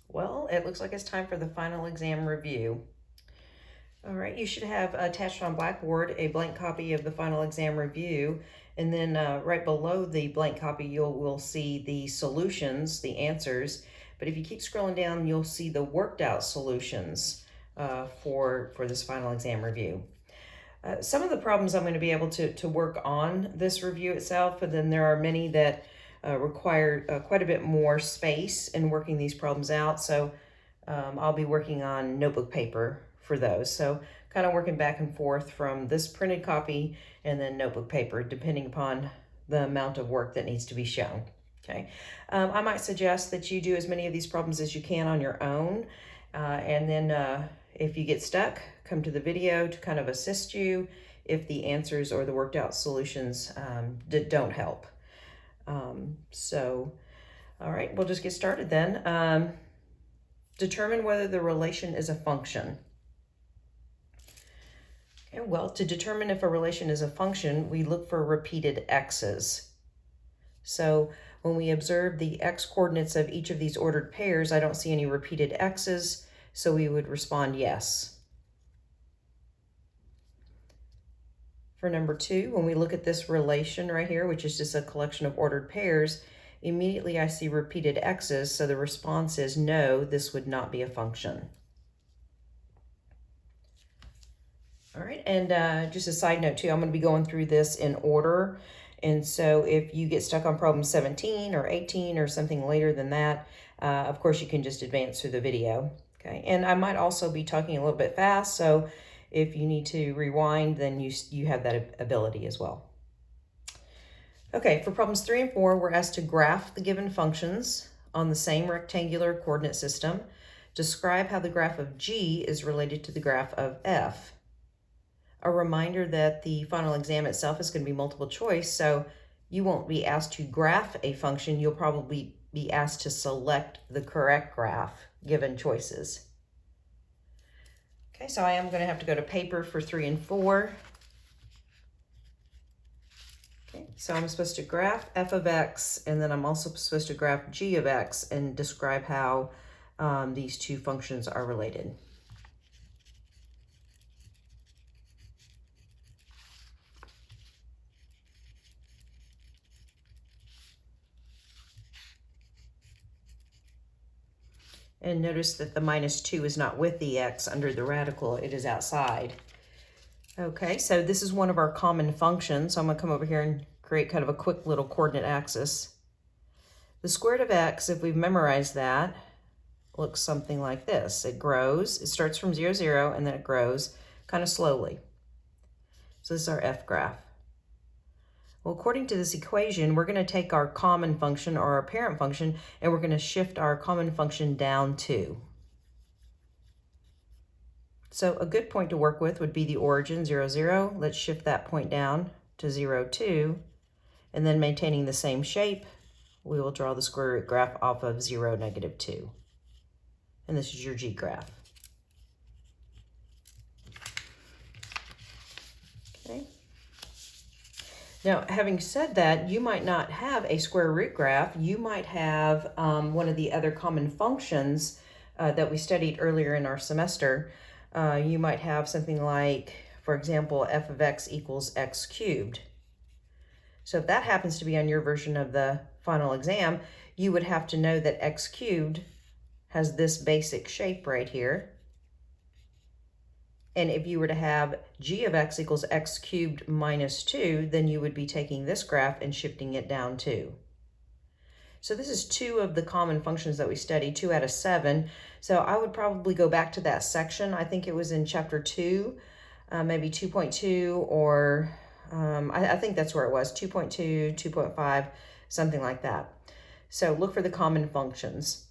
Well, it looks like it's time for the final exam review. All right, you should have attached on Blackboard a blank copy of the final exam review, and then right below the blank copy you will see the solutions, the answers. But if you keep scrolling down, you'll see the worked out solutions for this final exam review. Some of the problems I'm going to be able to work on this review itself, but then there are many that require quite a bit more space in working these problems out. So I'll be working on notebook paper for those. So kind of working back and forth from this printed copy and then notebook paper, depending upon the amount of work that needs to be shown. Okay, I might suggest that you do as many of these problems as you can on your own, and then if you get stuck, come to the video to kind of assist you if the answers or the worked out solutions don't help. All right, we'll just get started then. Determine whether the relation is a function. Okay, well, to determine if a relation is a function, we look for repeated x's. So when we observe the x coordinates of each of these ordered pairs, I don't see any repeated x's, so we would respond yes. For number 2, when we look at this relation right here, which is just a collection of ordered pairs, immediately I see repeated x's, so the response is no, this would not be a function. All right, and just a side note too, I'm going to be going through this in order. And so if you get stuck on problem 17 or 18 or something later than that, of course you can just advance through the video. Okay, and I might also be talking a little bit fast, so if you need to rewind, then you have that ability as well. Okay, for problems 3 and 4, we're asked to graph the given functions on the same rectangular coordinate system. Describe how the graph of G is related to the graph of F. A reminder that the final exam itself is going to be multiple choice, so you won't be asked to graph a function. You'll probably be asked to select the correct graph given choices. Okay, so I am going to have to go to paper for 3 and 4. Okay, so I'm supposed to graph f of x, and then I'm also supposed to graph g of x and describe how these two functions are related. And notice that the -2 is not with the x under the radical, it is outside. Okay, so this is one of our common functions. So I'm going to come over here and create kind of a quick little coordinate axis. The square root of x, if we've memorized that, looks something like this. It grows, it starts from 0, 0, and then it grows kind of slowly. So this is our f graph. Well, according to this equation, we're going to take our common function or our parent function, and we're going to shift our common function down 2. So a good point to work with would be the origin, 0, 0. Let's shift that point down to 0, 2. And then maintaining the same shape, we will draw the square root graph off of 0, -2. And this is your G graph. Okay. Now, having said that, you might not have a square root graph. You might have one of the other common functions that we studied earlier in our semester. You might have something like, for example, f of x equals x cubed. So if that happens to be on your version of the final exam, you would have to know that x cubed has this basic shape right here. And if you were to have g of x equals x cubed -2, then you would be taking this graph and shifting it down 2. So this is 2 of the common functions that we studied, 2 out of 7. So I would probably go back to that section. I think it was in chapter 2, maybe 2.2, or I think that's where it was, 2.2, 2.5, something like that. So look for the common functions.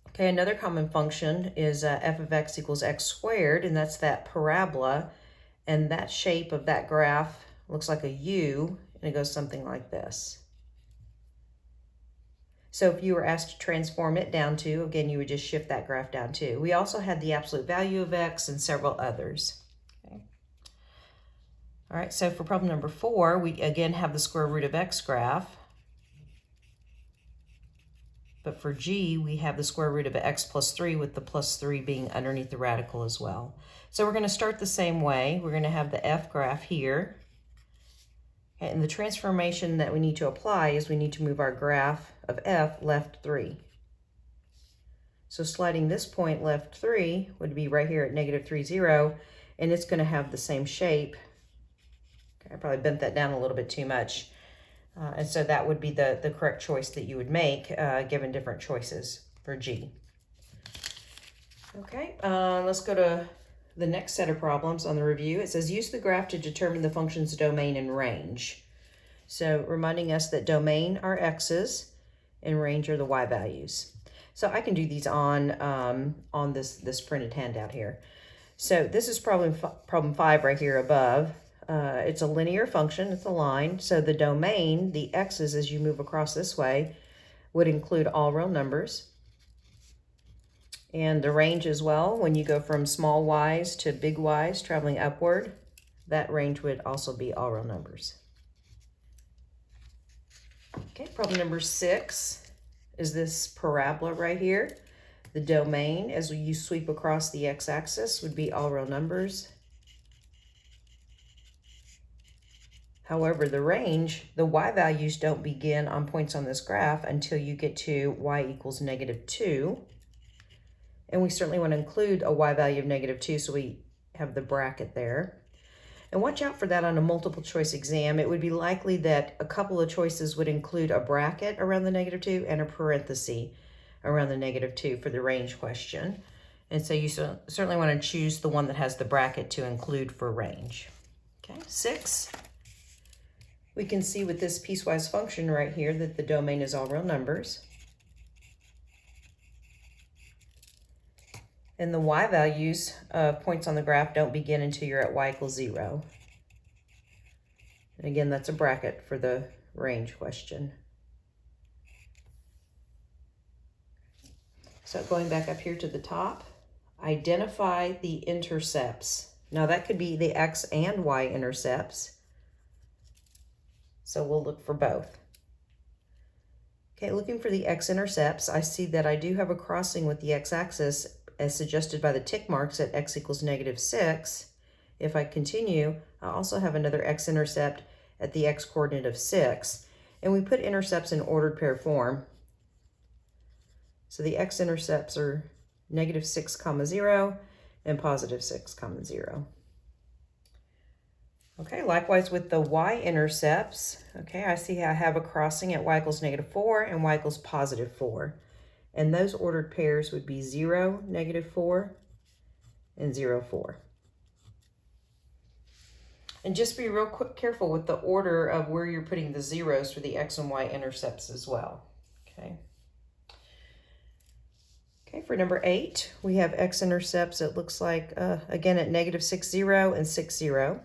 Okay, another common function is f of x equals x squared, and that's that parabola. And that shape of that graph looks like a U, and it goes something like this. So if you were asked to transform it down 2, again, you would just shift that graph down 2. We also had the absolute value of x and several others. Okay. All right, so for problem number 4, we again have the square root of x graph. But for g, we have the square root of x plus 3 with the plus 3 being underneath the radical as well. So we're going to start the same way. We're going to have the f graph here. And the transformation that we need to apply is we need to move our graph of f left 3. So sliding this point left 3 would be right here at negative 3, 0, and it's going to have the same shape. Okay, I probably bent that down a little bit too much. And so that would be the correct choice that you would make given different choices for G. Okay, let's go to the next set of problems on the review. It says use the graph to determine the function's domain and range. So reminding us that domain are x's and range are the y values. So I can do these on this printed handout here. So this is problem 5 right here above. It's a linear function, it's a line. So the domain, the x's as you move across this way, would include all real numbers. And the range as well, when you go from small y's to big y's traveling upward, that range would also be all real numbers. Okay, problem number 6 is this parabola right here. The domain, as you sweep across the x-axis, would be all real numbers. However, the range, the y values don't begin on points on this graph until you get to y equals negative 2. And we certainly want to include a y value of negative 2, so we have the bracket there. And watch out for that on a multiple choice exam. It would be likely that a couple of choices would include a bracket around the negative 2 and a parenthesis around the negative 2 for the range question. And so you certainly want to choose the one that has the bracket to include for range. Okay, 6. We can see with this piecewise function right here that the domain is all real numbers. And the y values of points on the graph don't begin until you're at y equals 0. And again, that's a bracket for the range question. So going back up here to the top, identify the intercepts. Now that could be the x and y intercepts. So we'll look for both. Okay, looking for the x-intercepts, I see that I do have a crossing with the x-axis as suggested by the tick marks at x equals negative 6. If I continue, I also have another x-intercept at the x-coordinate of 6. And we put intercepts in ordered pair form. So the x-intercepts are negative 6, 0 and positive 6, 0. Okay, likewise with the y-intercepts, okay, I see I have a crossing at y equals negative 4 and y equals positive 4. And those ordered pairs would be 0, negative 4, and 0, 4. And just be real careful with the order of where you're putting the zeros for the x and y intercepts as well, okay? Okay, for number 8, we have x-intercepts, it looks like, again, at negative 6, 0 and 6, 0.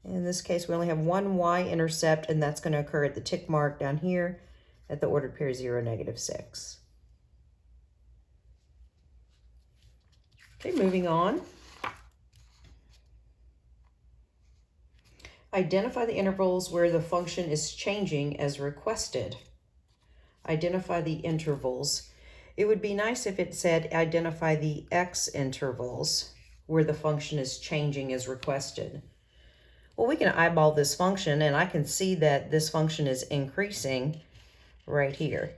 In this case, we only have one y-intercept, and that's going to occur at the tick mark down here at the ordered pair 0, negative 6. Okay, moving on. Identify the intervals where the function is changing as requested. Identify the intervals. It would be nice if it said identify the x intervals where the function is changing as requested. Well, we can eyeball this function, and I can see that this function is increasing right here.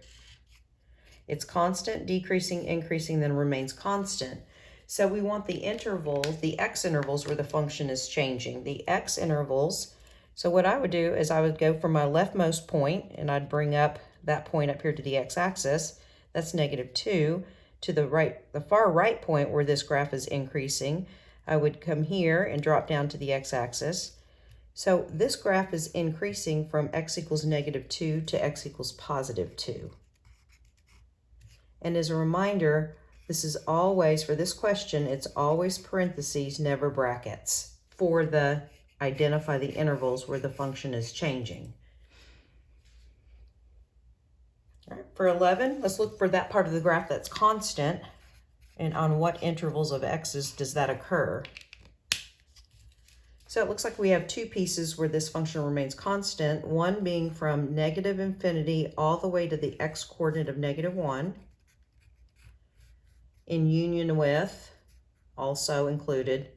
It's constant, decreasing, increasing, then remains constant. So we want the intervals, the x intervals where the function is changing. The x intervals, so what I would do is I would go from my leftmost point, and I'd bring up that point up here to the x-axis. That's negative 2. To the far right point where this graph is increasing, I would come here and drop down to the x-axis. So this graph is increasing from x equals negative 2 to x equals positive 2. And as a reminder, this is always, for this question, it's always parentheses, never brackets, for the identify the intervals where the function is changing. All right, for 11, let's look for that part of the graph that's constant, and on what intervals of x's does that occur. So it looks like we have two pieces where this function remains constant, one being from negative infinity all the way to the x coordinate of -1, in union with, also included.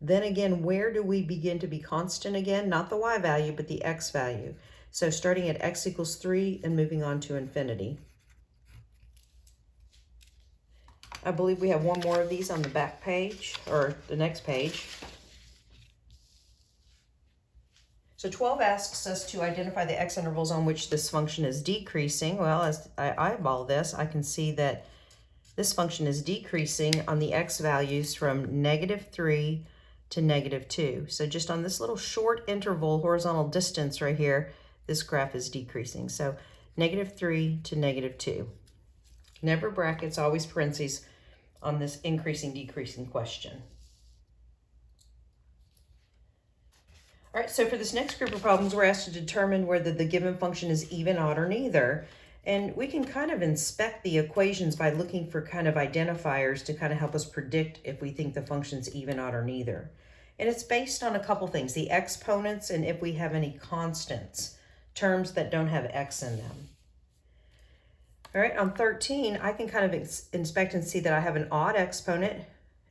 Then again, where do we begin to be constant again? Not the y value, but the x value. So starting at x equals 3 and moving on to infinity. I believe we have one more of these on the back page, or the next page. So 12 asks us to identify the x intervals on which this function is decreasing. Well, as I eyeball this, I can see that this function is decreasing on the x values from -3 to -2. So just on this little short interval, horizontal distance right here, this graph is decreasing. So -3 to -2. Never brackets, always parentheses on this increasing, decreasing question. All right, so for this next group of problems, we're asked to determine whether the given function is even, odd, or neither. And we can kind of inspect the equations by looking for kind of identifiers to kind of help us predict if we think the function's even, odd, or neither. And it's based on a couple things, the exponents and if we have any constants, terms that don't have x in them. All right, on 13, I can kind of inspect and see that I have an odd exponent.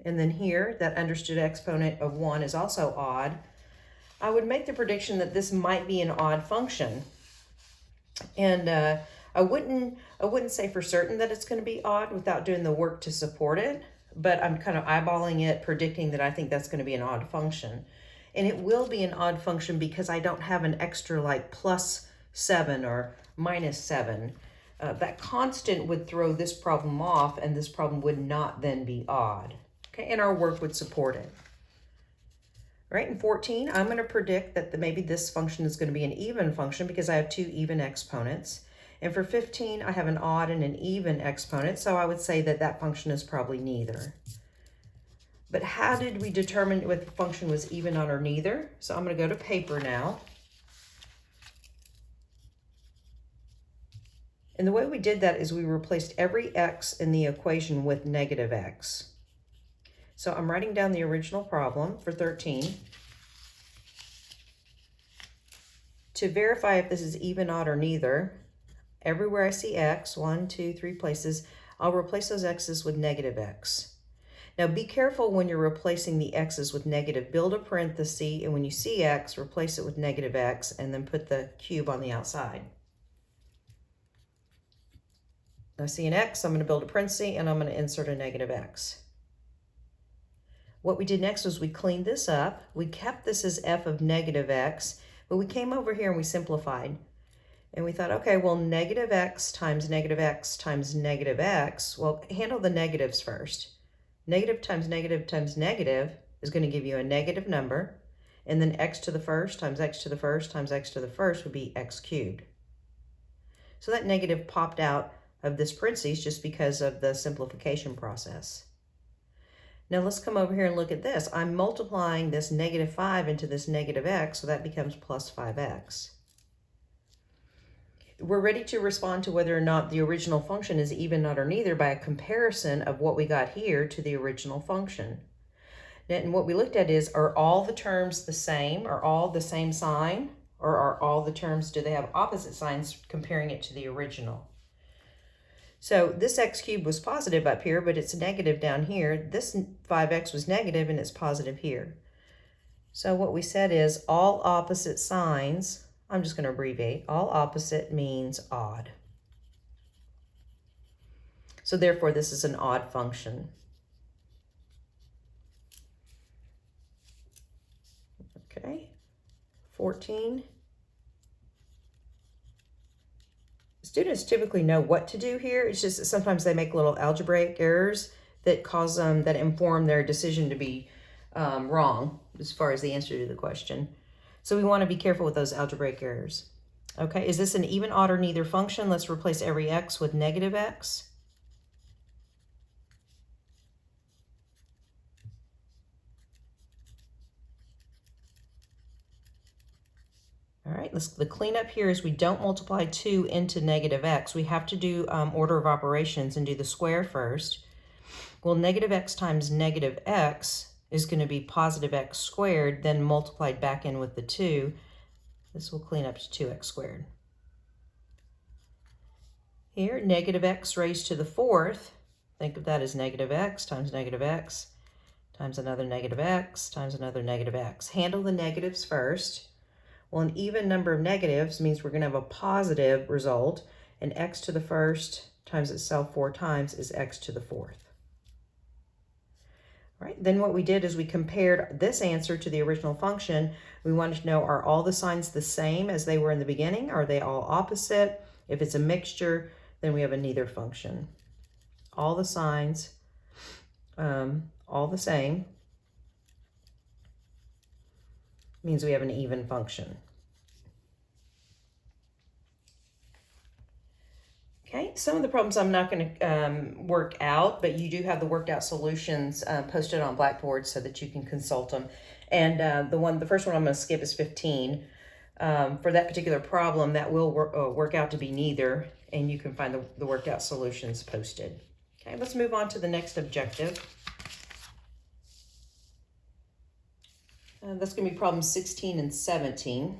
And then here, that understood exponent of 1 is also odd. I would make the prediction that this might be an odd function. And I wouldn't say for certain that it's going to be odd without doing the work to support it, but I'm kind of eyeballing it, predicting that I think that's going to be an odd function. And it will be an odd function because I don't have an extra like +7 or -7. That constant would throw this problem off, and this problem would not then be odd. Okay, and our work would support it. All right, in 14, I'm going to predict that maybe this function is going to be an even function because I have two even exponents. And for 15, I have an odd and an even exponent, so I would say that that function is probably neither. But how did we determine if the function was even, odd, or neither? So I'm going to go to paper now. And the way we did that is we replaced every x in the equation with -x. So I'm writing down the original problem for 13. To verify if this is even, odd, or neither, everywhere I see x, 1, 2, 3 places, I'll replace those x's with -x. Now be careful when you're replacing the x's with negative. Build a parenthesis, and when you see x, replace it with -x, and then put the cube on the outside. I see an x, I'm going to build a parenthesis, and I'm going to insert a -x. What we did next was we cleaned this up. We kept this as f of -x, but we came over here and we simplified. And we thought, okay, well, -x times -x times -x, well, handle the negatives first. Negative times negative times negative is going to give you a negative number, and then x to the first times x to the first times x to the first would be x cubed. So that negative popped out of this parentheses just because of the simplification process. Now let's come over here and look at this. I'm multiplying this -5 into this -x, so that becomes plus 5x. We're ready to respond to whether or not the original function is even, odd, or neither by a comparison of what we got here to the original function. And what we looked at is, are all the terms the same? Are all the same sign? Or are all the terms, do they have opposite signs comparing it to the original? So this x cubed was positive up here, but it's negative down here. This 5x was negative and it's positive here. So what we said is all opposite signs, I'm just going to abbreviate, all opposite means odd. So therefore this is an odd function. Okay, 14. Students typically know what to do here. It's just that sometimes they make little algebraic errors that cause them, that inform their decision to be wrong as far as the answer to the question. So we want to be careful with those algebraic errors. Okay, is this an even, odd, or neither function? Let's replace every x with -x. All right, the cleanup here is we don't multiply 2 into -x. We have to do order of operations and do the square first. Well, -x times -x is going to be positive x squared, then multiplied back in with the 2. This will clean up to 2x squared. Here, negative x raised to the 4th. Think of that as negative x times another negative x times another negative x. Handle the negatives first. Well, an even number of negatives means we're going to have a positive result, and x to the 1st times itself 4 times is x to the 4th. All right, then what we did is we compared this answer to the original function. We wanted to know, are all the signs the same as they were in the beginning? Are they all opposite? If it's a mixture, then we have a neither function. All the signs, all the same, means we have an even function. Okay, some of the problems I'm not going to work out, but you do have the worked out solutions posted on Blackboard so that you can consult them. And the first one I'm going to skip is 15. For that particular problem, that will work out to be neither, and you can find the worked out solutions posted. Okay, let's move on to the next objective. That's going to be problems 16 and 17.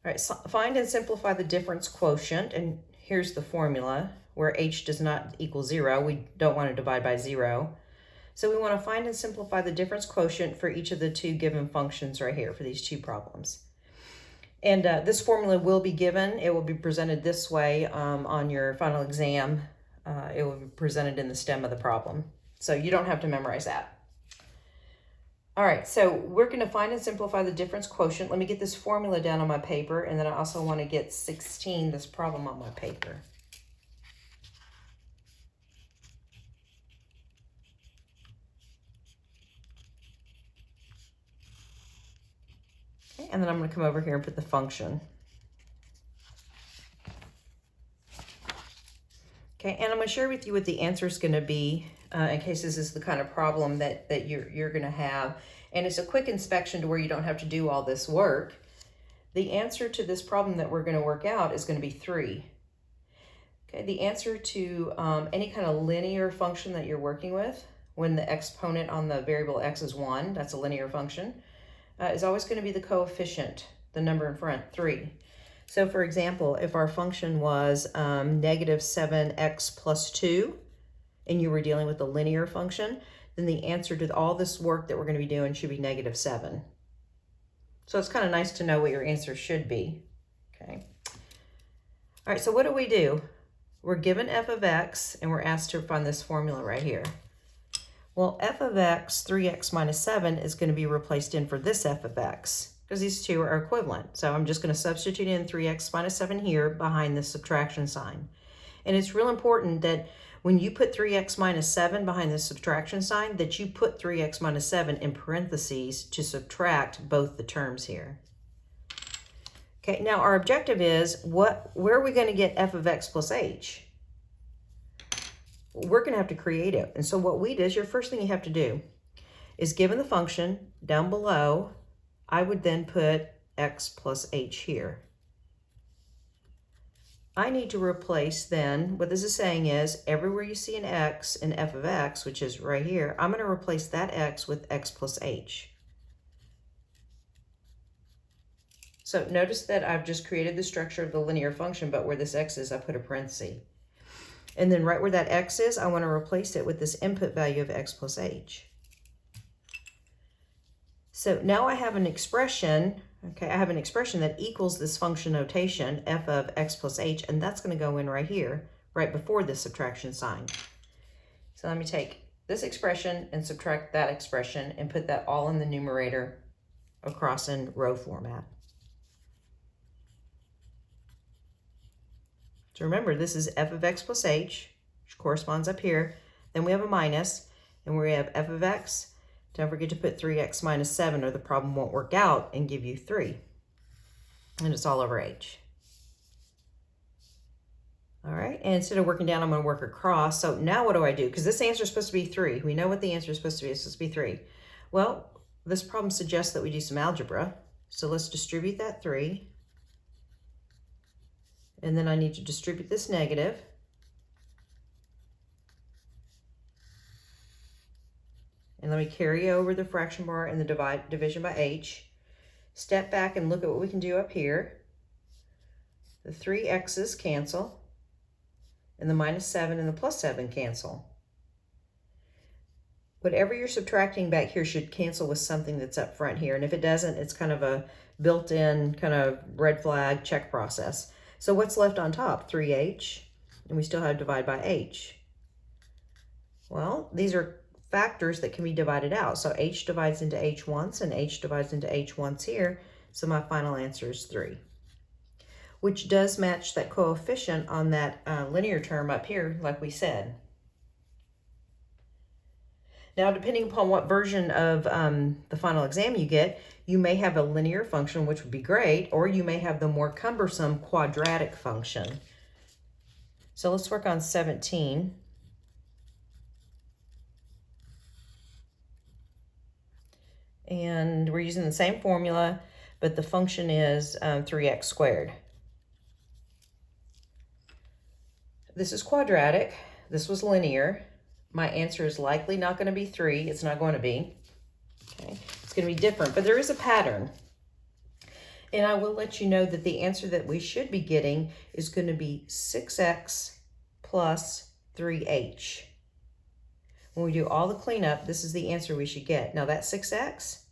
All right, so find and simplify the difference quotient, and here's the formula where h does not equal 0. We don't want to divide by 0. So we want to find and simplify the difference quotient for each of the two given functions right here for these two problems. And this formula will be given. It will be presented this way on your final exam. It will be presented in the stem of the problem. So you don't have to memorize that. All right, so we're going to find and simplify the difference quotient. Let me get this formula down on my paper, and then I also want to get 16, this problem, on my paper. Okay, and then I'm going to come over here and put the function. Okay, and I'm going to share with you what the answer is going to be in case this is the kind of problem that you're going to have. And it's a quick inspection to where you don't have to do all this work. The answer to this problem that we're going to work out is going to be 3. Okay, the answer to any kind of linear function that you're working with, when the exponent on the variable x is 1, that's a linear function, is always going to be the coefficient, the number in front, 3. So for example, if our function was negative 7x plus 2, and you were dealing with a linear function, then the answer to all this work that we're going to be doing should be negative 7. So it's kind of nice to know what your answer should be. Okay. All right, so what do? We're given f of x, and we're asked to find this formula right here. Well, f of x, 3x minus 7, is going to be replaced in for this f of x, because these two are equivalent. So I'm just going to substitute in 3x minus 7 here behind the subtraction sign. And it's real important that when you put 3x minus 7 behind the subtraction sign, that you put 3x minus 7 in parentheses to subtract both the terms here. Okay, now our objective is, where are we going to get f of x plus h? We're going to have to create it. And so what we did is, your first thing you have to do is, given the function down below, I would then put x plus h here. I need to replace then, what this is saying is, everywhere you see an x in f of x, which is right here, I'm going to replace that x with x plus h. So notice that I've just created the structure of the linear function, but where this x is, I put a parenthesis. And then right where that x is, I want to replace it with this input value of x plus h. So now I have an expression. Okay, I have an expression that equals this function notation, f of x plus h, and that's going to go in right here, right before this subtraction sign. So let me take this expression and subtract that expression and put that all in the numerator across in row format. So remember, this is f of x plus h, which corresponds up here. Then we have a minus, and we have f of x. Don't forget to put 3x minus 7 or the problem won't work out and give you 3. And it's all over h. All right, and instead of working down, I'm going to work across. So now what do I do? Because this answer is supposed to be 3. We know what the answer is supposed to be. It's supposed to be 3. Well, this problem suggests that we do some algebra. So let's distribute that 3. And then I need to distribute this negative. let me carry over the fraction bar and the division by h. Step back and look at what we can do up here. The 3x's cancel, and the -7 and the +7 cancel. Whatever you're subtracting back here should cancel with something that's up front here, and if it doesn't, it's kind of a built-in kind of red flag check process. So what's left on top? 3h, and we still have divide by h. Well, these are factors that can be divided out. So h divides into h once, and h divides into h once here, so my final answer is 3, which does match that coefficient on that linear term up here, like we said. Now, depending upon what version of the final exam you get, you may have a linear function, which would be great, or you may have the more cumbersome quadratic function. So let's work on 17. And we're using the same formula, but the function is 3x squared. This is quadratic. This was linear. My answer is likely not going to be 3. It's not going to be. Okay. It's going to be different, but there is a pattern. And I will let you know that the answer that we should be getting is going to be 6x plus 3h. When we do all the cleanup, this is the answer we should get. Now that 6x,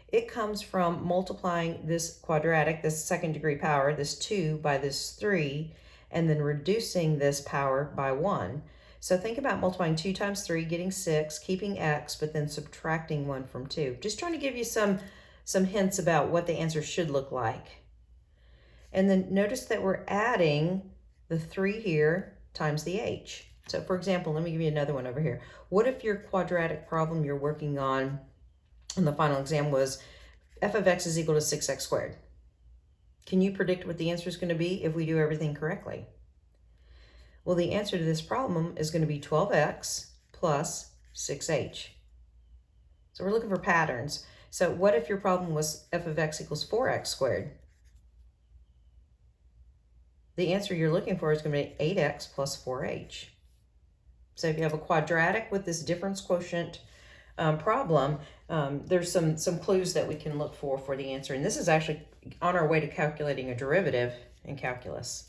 it comes from multiplying this quadratic, this second degree power, this 2 by this 3, and then reducing this power by 1. So think about multiplying 2 times 3, getting 6, keeping x, but then subtracting 1 from 2. Just trying to give you some hints about what the answer should look like. And then notice that we're adding the 3 here times the h. So for example, let me give you another one over here. What if your quadratic problem you're working on in the final exam was f of x is equal to 6x squared? Can you predict what the answer is going to be if we do everything correctly? Well, the answer to this problem is going to be 12x plus 6h. So we're looking for patterns. So what if your problem was f of x equals 4x squared? The answer you're looking for is going to be 8x plus 4h. So if you have a quadratic with this difference quotient problem, there's some clues that we can look for the answer. And this is actually on our way to calculating a derivative in calculus.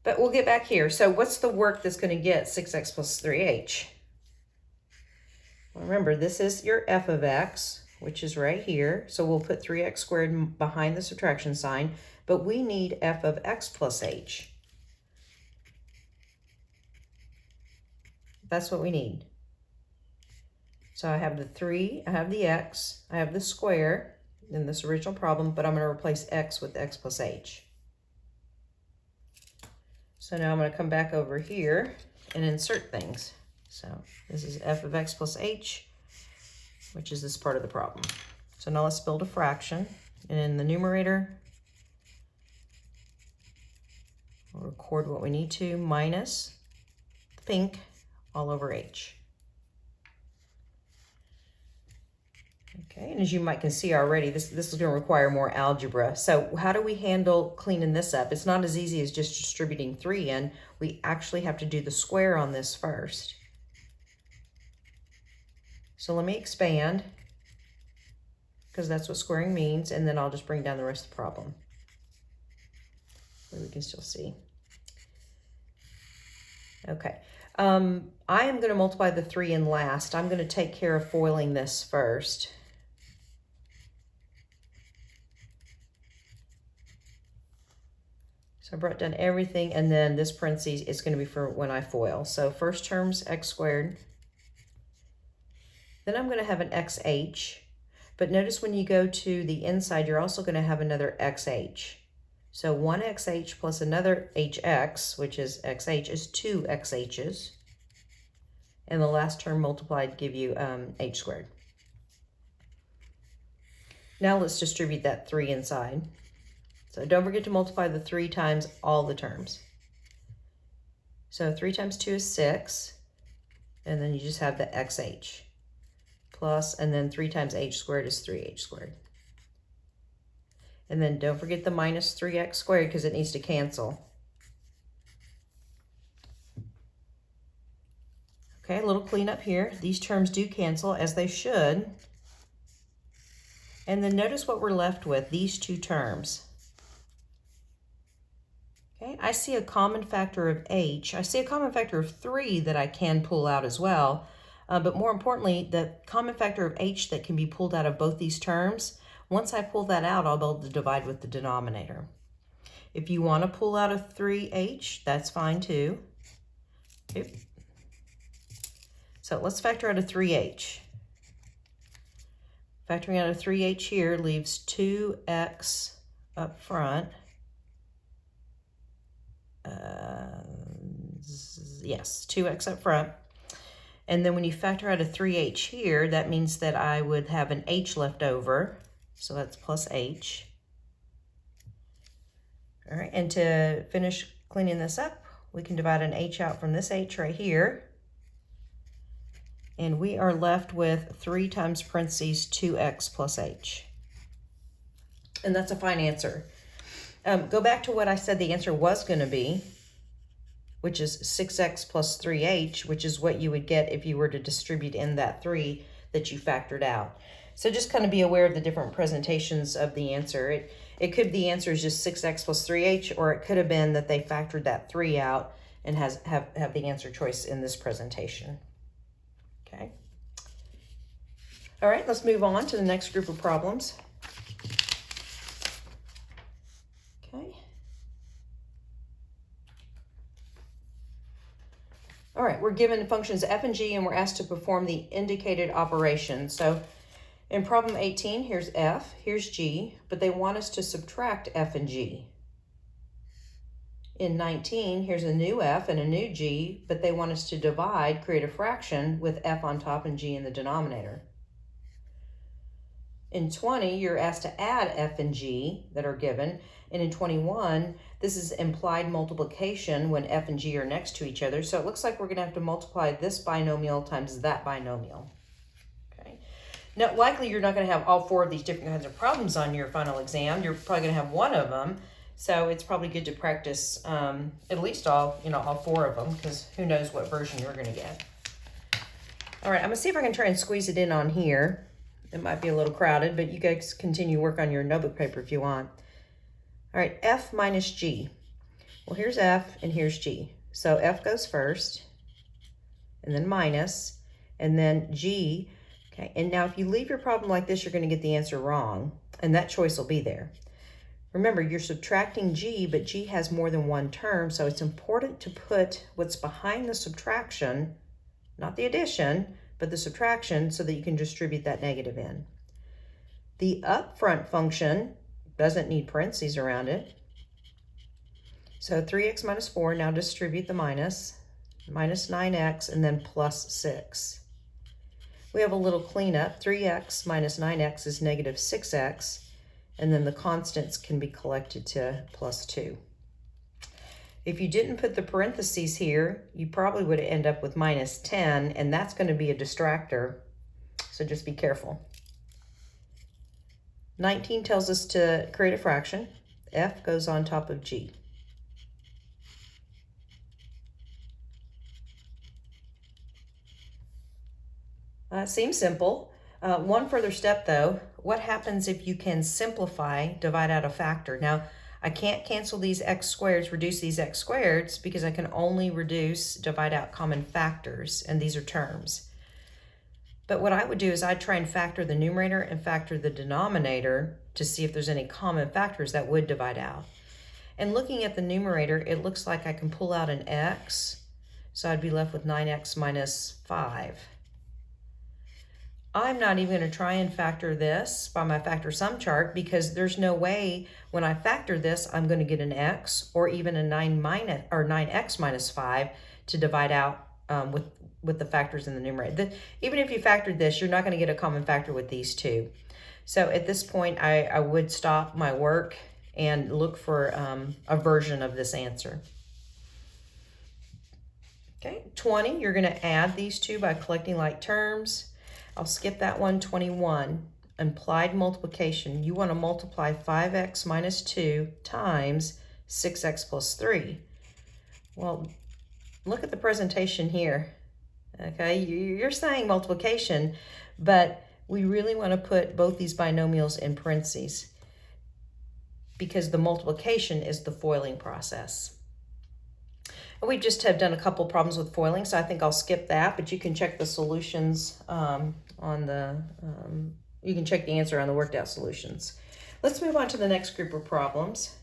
But we'll get back here. So what's the work that's going to get 6x plus 3h? Well, remember, this is your f of x, which is right here. So we'll put 3x squared behind the subtraction sign, but we need f of x plus h. That's what we need. So I have the 3, I have the x, I have the square in this original problem, but I'm going to replace x with x plus h. So now I'm going to come back over here and insert things. So this is f of x plus h, which is this part of the problem. So now let's build a fraction. And in the numerator, we'll record what we need to, minus the pink all over h. Okay, and as you might can see already, this is going to require more algebra. So how do we handle cleaning this up? It's not as easy as just distributing 3 in. We actually have to do the square on this first. So let me expand, because that's what squaring means, and then I'll just bring down the rest of the problem, so we can still see. Okay, I am going to multiply the 3 in last. I'm going to take care of foiling this first. So I brought down everything, and then this parentheses is going to be for when I FOIL. So first term's x squared. Then I'm going to have an xh. But notice when you go to the inside, you're also going to have another xh. So one xh plus another hx, which is xh, is 2 xh's. And the last term multiplied give you h squared. Now let's distribute that 3 inside. So don't forget to multiply the 3 times all the terms. So 3 times 2 is 6, and then you just have the xh. Plus, and then 3 times h squared is 3h squared. And then don't forget the minus 3x squared because it needs to cancel. Okay, a little cleanup here. These terms do cancel, as they should. And then notice what we're left with, these two terms. Okay, I see a common factor of h. I see a common factor of 3 that I can pull out as well. But more importantly, the common factor of h that can be pulled out of both these terms, once I pull that out, I'll be able to divide with the denominator. If you want to pull out a 3h, that's fine too. Okay. So let's factor out a 3h. Factoring out a 3h here leaves 2x up front. Yes, 2x up front. And then when you factor out a 3h here, that means that I would have an h left over. So that's plus h. All right, and to finish cleaning this up, we can divide an h out from this h right here. And we are left with 3 times parentheses 2x plus h. And that's a fine answer. Go back to what I said the answer was going to be, which is 6x plus 3h, which is what you would get if you were to distribute in that 3 that you factored out. So just kind of be aware of the different presentations of the answer. It could be the answer is just 6x plus 3h, or it could have been that they factored that 3 out and have the answer choice in this presentation. Okay. All right, let's move on to the next group of problems. Okay. All right, we're given functions f and g, and we're asked to perform the indicated operation. So in problem 18, here's f, here's g, but they want us to subtract f and g. In 19, here's a new f and a new g, but they want us to divide, create a fraction with f on top and g in the denominator. In 20, you're asked to add f and g that are given, and in 21, this is implied multiplication when f and g are next to each other, so it looks like we're going to have to multiply this binomial times that binomial. Okay. Now, likely you're not going to have all 4 of these different kinds of problems on your final exam. You're probably going to have one of them, so it's probably good to practice at least all 4 of them, because who knows what version you're going to get. All right, I'm going to see if I can try and squeeze it in on here. It might be a little crowded, but you guys continue work on your notebook paper if you want. All right, f minus g. Well, here's f and here's g. So f goes first, and then minus, and then g. Okay, and now if you leave your problem like this, you're going to get the answer wrong, and that choice will be there. Remember, you're subtracting g, but g has more than one term, so it's important to put what's behind the subtraction, not the addition, but the subtraction, so that you can distribute that negative in. The upfront function doesn't need parentheses around it. So 3x minus 4, now distribute the minus 9x, and then plus 6. We have a little cleanup. 3x minus 9x is negative 6x, and then the constants can be collected to plus 2. If you didn't put the parentheses here, you probably would end up with minus 10, and that's going to be a distractor, so just be careful. 19 tells us to create a fraction. F goes on top of g. Seems simple. One further step though, what happens if you can simplify, divide out a factor? Now, I can't cancel these x squareds, reduce these x squareds, because I can only reduce, divide out common factors, and these are terms. But what I would do is I'd try and factor the numerator and factor the denominator to see if there's any common factors that would divide out. And looking at the numerator, it looks like I can pull out an x, so I'd be left with 9x minus 5. I'm not even going to try and factor this by my factor sum chart, because there's no way when I factor this I'm going to get an x or even a 9x minus 5 to divide out with the factors in the numerator. Even if you factored this, you're not going to get a common factor with these two. So at this point, I would stop my work and look for a version of this answer. Okay, 20, you're going to add these two by collecting like terms. I'll skip that one. 21, implied multiplication. You want to multiply 5x minus 2 times 6x plus 3. Well, look at the presentation here. Okay, you're saying multiplication, but we really want to put both these binomials in parentheses because the multiplication is the foiling process. We just have done a couple problems with foiling, so I think I'll skip that, but you can check the solutions you can check the answer on the worked out solutions. Let's move on to the next group of problems.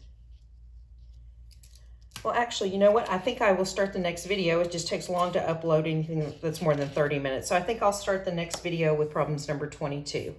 Well, actually, you know what? I think I will start the next video. It just takes long to upload anything that's more than 30 minutes. So I think I'll start the next video with problems number 22.